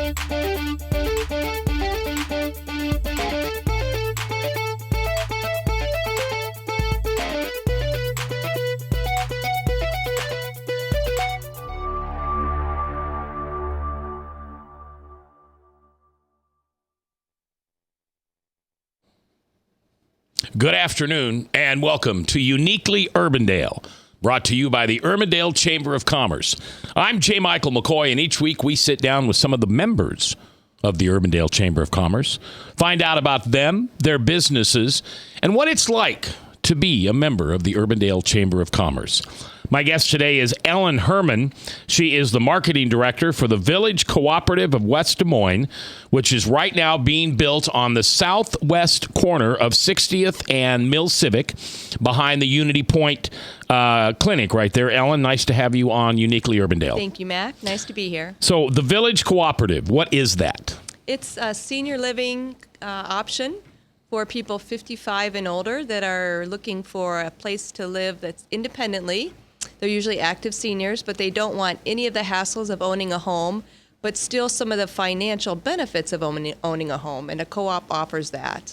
Good afternoon and welcome to Uniquely Urbandale, brought to you by the Urbandale Chamber of Commerce. I'm J. Michael McCoy, and each week we sit down with some of the members of the Urbandale Chamber of Commerce, find out about them, their businesses, and what it's like to be a member of the Urbandale Chamber of Commerce. My guest today is Elin Herrman. She is the marketing director for the Village Cooperative of West Des Moines, which is right now being built on the southwest corner of 60th and Mill Civic behind the Unity Point Clinic right there. Elin, nice to have you on Uniquely Urbandale. Thank you, Mac. Nice to be here. So the Village Cooperative, what is that? It's a senior living option for people 55 and older that are looking for a place to live that's independently. They're usually active seniors, but they don't want any of the hassles of owning a home, but still some of the financial benefits of owning a home, and a co-op offers that.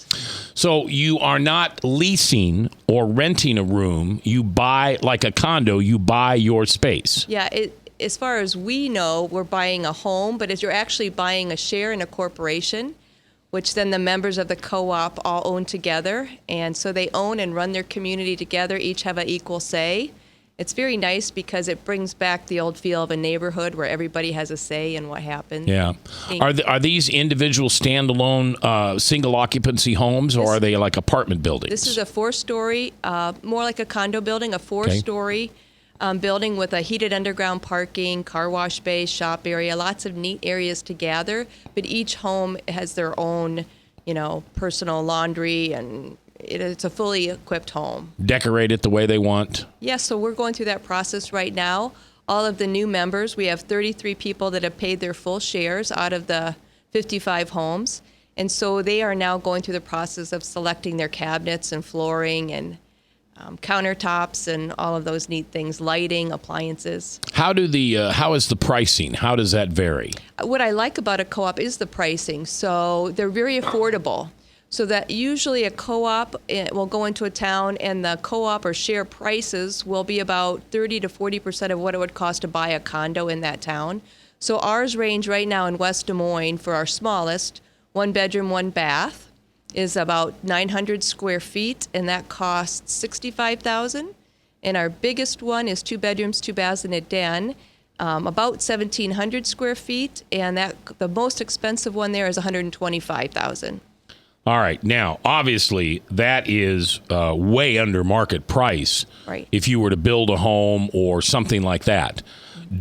So you are not leasing or renting a room. You buy, like a condo, you buy your space. Yeah, as far as we know, we're buying a home, but as you're actually buying a share in a corporation, which then the members of the co-op all own together, and so they own and run their community together, each have an equal say. It's very nice because it brings back the old feel of a neighborhood where everybody has a say in what happens. Yeah. Are these individual standalone single occupancy homes, or are they like apartment buildings? This is a 4-story, more like a condo building, a 4-story building with a heated underground parking, car wash bay, shop area, lots of neat areas to gather. But each home has their own, personal laundry, and it's a fully equipped home. Decorate it the way they want? Yes, so we're going through that process right now. All of the new members, we have 33 people that have paid their full shares out of the 55 homes. And so they are now going through the process of selecting their cabinets and flooring and countertops and all of those neat things, lighting, appliances. How is the pricing? How does that vary? What I like about a co-op is the pricing. So they're very affordable. So that usually a co-op will go into a town, and the co-op or share prices will be about 30 to 40% of what it would cost to buy a condo in that town. So ours range right now in West Des Moines for our smallest, 1 bedroom, 1 bath, is about 900 square feet, and that costs $65,000. And our biggest one is 2 bedrooms, 2 baths, and a den, about 1,700 square feet, and the most expensive one there is $125,000. All right. Now, obviously, that is way under market price. Right. If you were to build a home or something like that.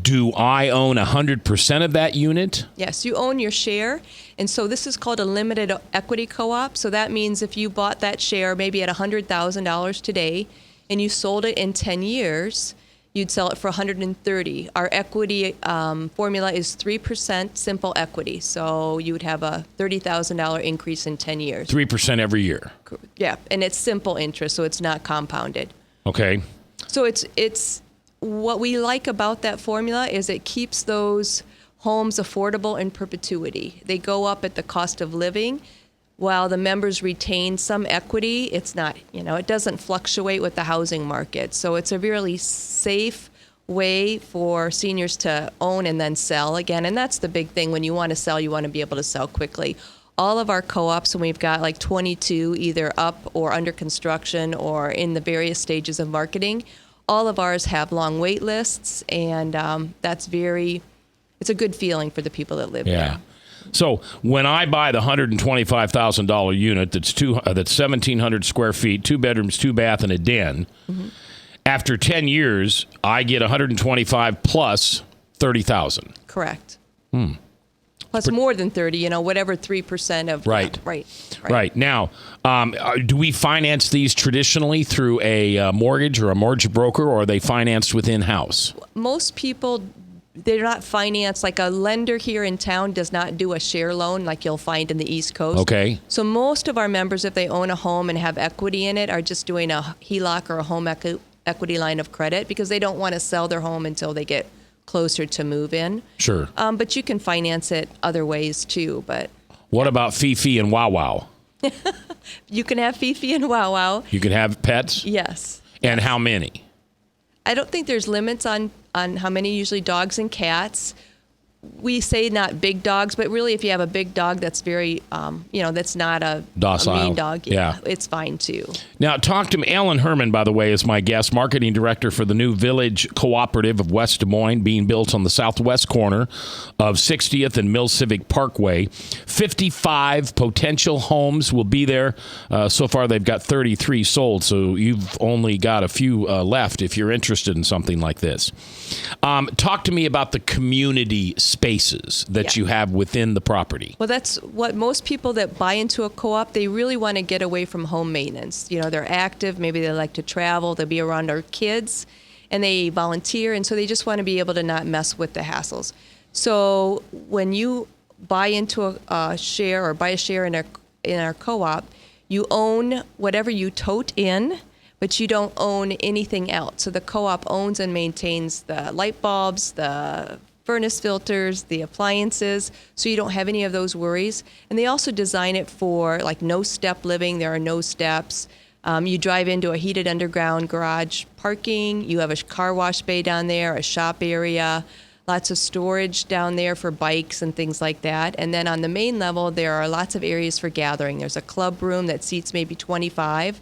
Do I own 100% of that unit? Yes, you own your share. And so this is called a limited equity co-op. So that means if you bought that share maybe at $100,000 today and you sold it in 10 years, you'd sell it for $130,000. Our equity formula is 3% simple equity. So you would have a $30,000 increase in 10 years. 3% every year? Yeah, and it's simple interest, so it's not compounded. Okay. So it's what we like about that formula is it keeps those homes affordable in perpetuity. They go up at the cost of living. While the members retain some equity, it's not, it doesn't fluctuate with the housing market. So it's a really safe way for seniors to own and then sell again. And that's the big thing. When you want to sell, you want to be able to sell quickly. All of our co-ops, and we've got like 22 either up or under construction or in the various stages of marketing, all of ours have long wait lists, and it's a good feeling for the people that live there. So when I buy the $125,000 unit that's 1,700 square feet, 2 bedrooms, 2 bath, and a den, after 10 years, I get $125,000 plus $30,000. Correct. Plus more than 30, whatever 3% of. Right. Right. Now, do we finance these traditionally through a mortgage or a mortgage broker, or are they financed within house? Most people, they're not financed. Like a lender here in town does not do a share loan like you'll find in the East Coast. Okay. So most of our members, if they own a home and have equity in it, are just doing a HELOC or a home equity line of credit because they don't want to sell their home until they get closer to move in. Sure. But you can finance it other ways too. But What about Fifi and Wow Wow? you can have Fifi and Wow Wow. You can have pets? Yes. And how many? I don't think there's limits on how many, usually dogs and cats. We say not big dogs, but really if you have a big dog that's very, that's not a Docile. mean dog, Yeah. it's fine too. Now, talk to me. Elin Herrman, by the way, is my guest, marketing director for the new Village Cooperative of West Des Moines, being built on the southwest corner of 60th and Mill Civic Parkway. 55 potential homes will be there. So far, they've got 33 sold, so you've only got a few left if you're interested in something like this. Talk to me about the community spaces that you have within the property. Well, that's what most people that buy into a co-op, they really want to get away from home maintenance. They're active, maybe they like to travel, they'll be around our kids, and they volunteer, and so they just want to be able to not mess with the hassles. So when you buy into a share or buy a share in our co-op, you own whatever you tote in, but you don't own anything else. So the co-op owns and maintains the light bulbs, the furnace filters, the appliances, so you don't have any of those worries. And they also design it for like no step living. There are no steps. You drive into a heated underground garage parking. You have a car wash bay down there, a shop area, lots of storage down there for bikes and things like that. And then on the main level, there are lots of areas for gathering. There's a club room that seats maybe 25.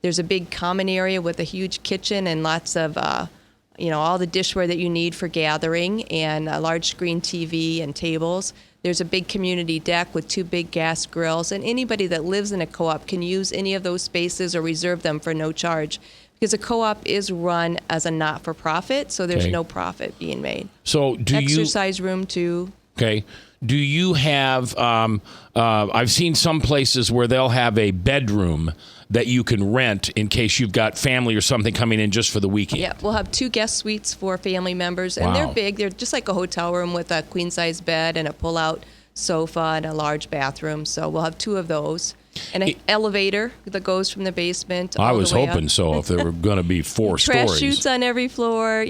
There's a big common area with a huge kitchen and lots of all the dishware that you need for gathering, and a large screen TV and tables. There's a big community deck with 2 big gas grills, and anybody that lives in a co-op can use any of those spaces or reserve them for no charge, because a co-op is run as a not-for-profit, so there's no profit being made. So exercise room too. Okay. Do you have, I've seen some places where they'll have a bedroom that you can rent in case you've got family or something coming in just for the weekend. Yeah, we'll have 2 guest suites for family members, and they're big. They're just like a hotel room with a queen-size bed and a pull-out sofa and a large bathroom. So we'll have 2 of those. And an elevator that goes from the basement all I was the way hoping up. so, if there were going to be 4 Trash stories. chutes on every floor,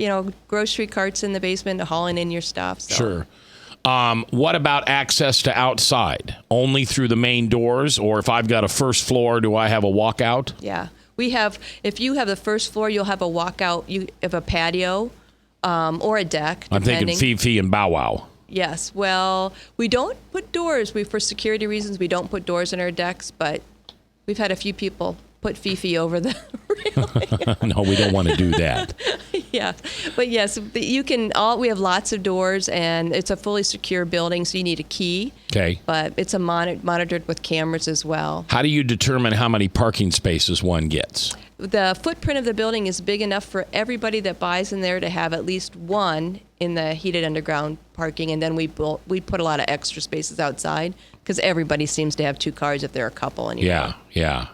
grocery carts in the basement hauling in your stuff. So. Sure. What about access to outside? Only through the main doors? Or if I've got a first floor, do I have a walkout? Yeah. If you have the first floor, you'll have a walkout. You have a patio or a deck. I'm thinking Fifi and Bow Wow. Yes. Well, we don't put doors. For security reasons, we don't put doors in our decks, but we've had a few people put Fifi over the railing. No, we don't want to do that. Yeah. But yes, we have lots of doors, and it's a fully secure building, so you need a key. Okay. But it's monitored with cameras as well. How do you determine how many parking spaces one gets? The footprint of the building is big enough for everybody that buys in there to have at least one in the heated underground parking, and then we put a lot of extra spaces outside because everybody seems to have 2 cars if they're a couple anymore. Yeah.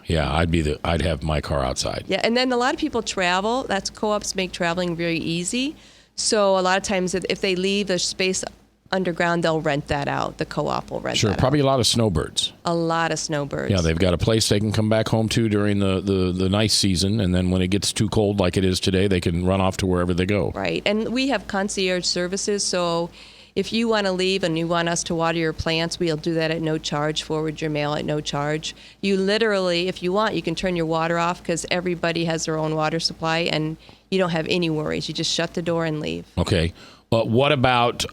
I'd have my car outside. Yeah, and then a lot of people travel. That's co-ops make traveling very easy. So a lot of times if they leave a space underground, they'll rent that out. The co-op will rent that out. Sure, probably a lot of snowbirds. A lot of snowbirds. Yeah, they've got a place they can come back home to during the nice season, and then when it gets too cold like it is today, they can run off to wherever they go. Right, and we have concierge services, so if you want to leave and you want us to water your plants, we'll do that at no charge, forward your mail at no charge. You literally, if you want, you can turn your water off because everybody has their own water supply, and you don't have any worries. You just shut the door and leave. Okay. But what about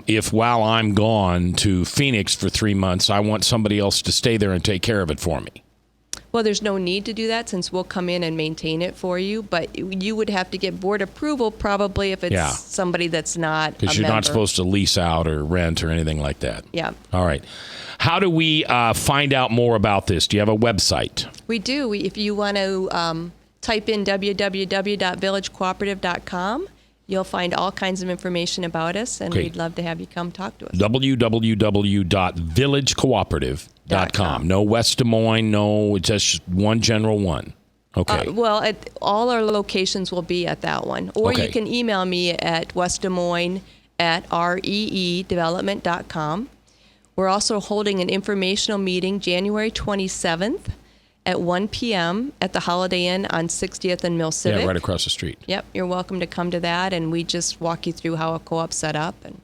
if while I'm gone to Phoenix for 3 months, I want somebody else to stay there and take care of it for me? Well, there's no need to do that since we'll come in and maintain it for you, but you would have to get board approval probably if it's somebody that's not a member. Because you're not supposed to lease out or rent or anything like that. Yeah. All right. How do we find out more about this? Do you have a website? We do. If you want to type in www.villagecooperative.com, you'll find all kinds of information about us, and we'd love to have you come talk to us. www.villagecooperative.com. No West Des Moines, no, it's just one general one. Okay. All our locations will be at that one. Or you can email me at westdesmoines@reedevelopment.com. We're also holding an informational meeting January 27th at 1 p.m. at the Holiday Inn on 60th and Mill Civic. Yeah, right across the street. Yep, you're welcome to come to that, and we just walk you through how a co-op's set up. And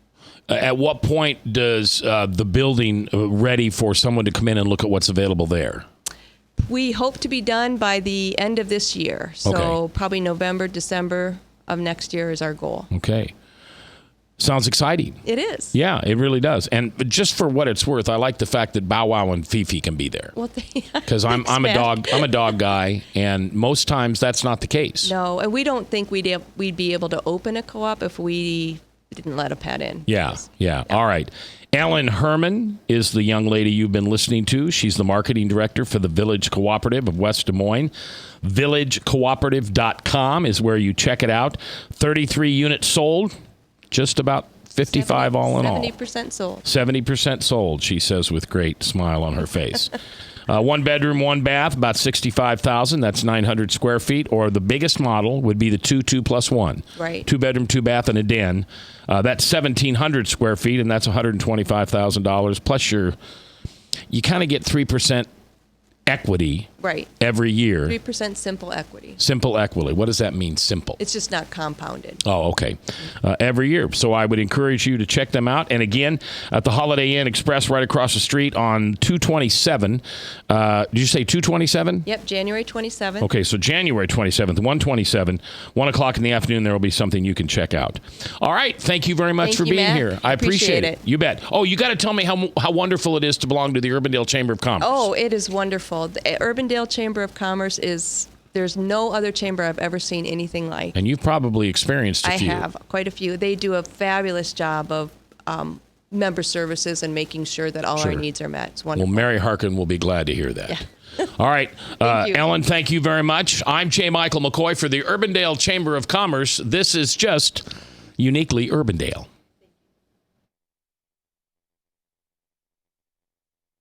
At what point does the building ready for someone to come in and look at what's available there? we hope to be done by the end of this year. So Okay. probably November, December of next year is our goal. Okay. Sounds exciting. It is. Yeah, it really does. And just for what it's worth, I like the fact that Bow Wow and Fifi can be there. Well, Because I'm a dog guy, and most times that's not the case. No, and we don't think we'd be able to open a co-op if we didn't let a pet in. Yeah. All right. Elin Herrman is the young lady you've been listening to. She's the marketing director for the Village Cooperative of West Des Moines. VillageCooperative.com is where you check it out. 33 units sold, just about 55 all in all. 70% sold. 70% sold, she says with great smile on her face. One bedroom, one bath, about $65,000. That's 900 square feet. Or the biggest model would be the 2+1. Right. 2 bedroom, 2 bath, and a den. That's 1,700 square feet, and that's $125,000. Plus you kind of get 3% equity Right. every year. 3% simple equity. Simple equity. What does that mean, simple? It's just not compounded. Oh, okay. Every year. So I would encourage you to check them out. And again, at the Holiday Inn Express right across the street on 227. Did you say 227? Yep, January 27th. Okay, so January 27th, 127, 1 o'clock in the afternoon, there will be something you can check out. All right. Thank you very much for Thank you, being Matt. here. I appreciate it. You bet. Oh, you got to tell me how wonderful it is to belong to the Urbandale Chamber of Commerce. Oh, it is wonderful. The Urbandale Chamber of Commerce there's no other chamber I've ever seen anything like. And you've probably experienced a few. I have, quite a few. They do a fabulous job of member services and making sure that all our needs are met. It's Well, wonderful. Mary Harkin will be glad to hear that. Yeah. All right. Thank you. Ellen, thank you very much. I'm J. Michael McCoy for the Urbandale Chamber of Commerce. This is just uniquely Urbandale.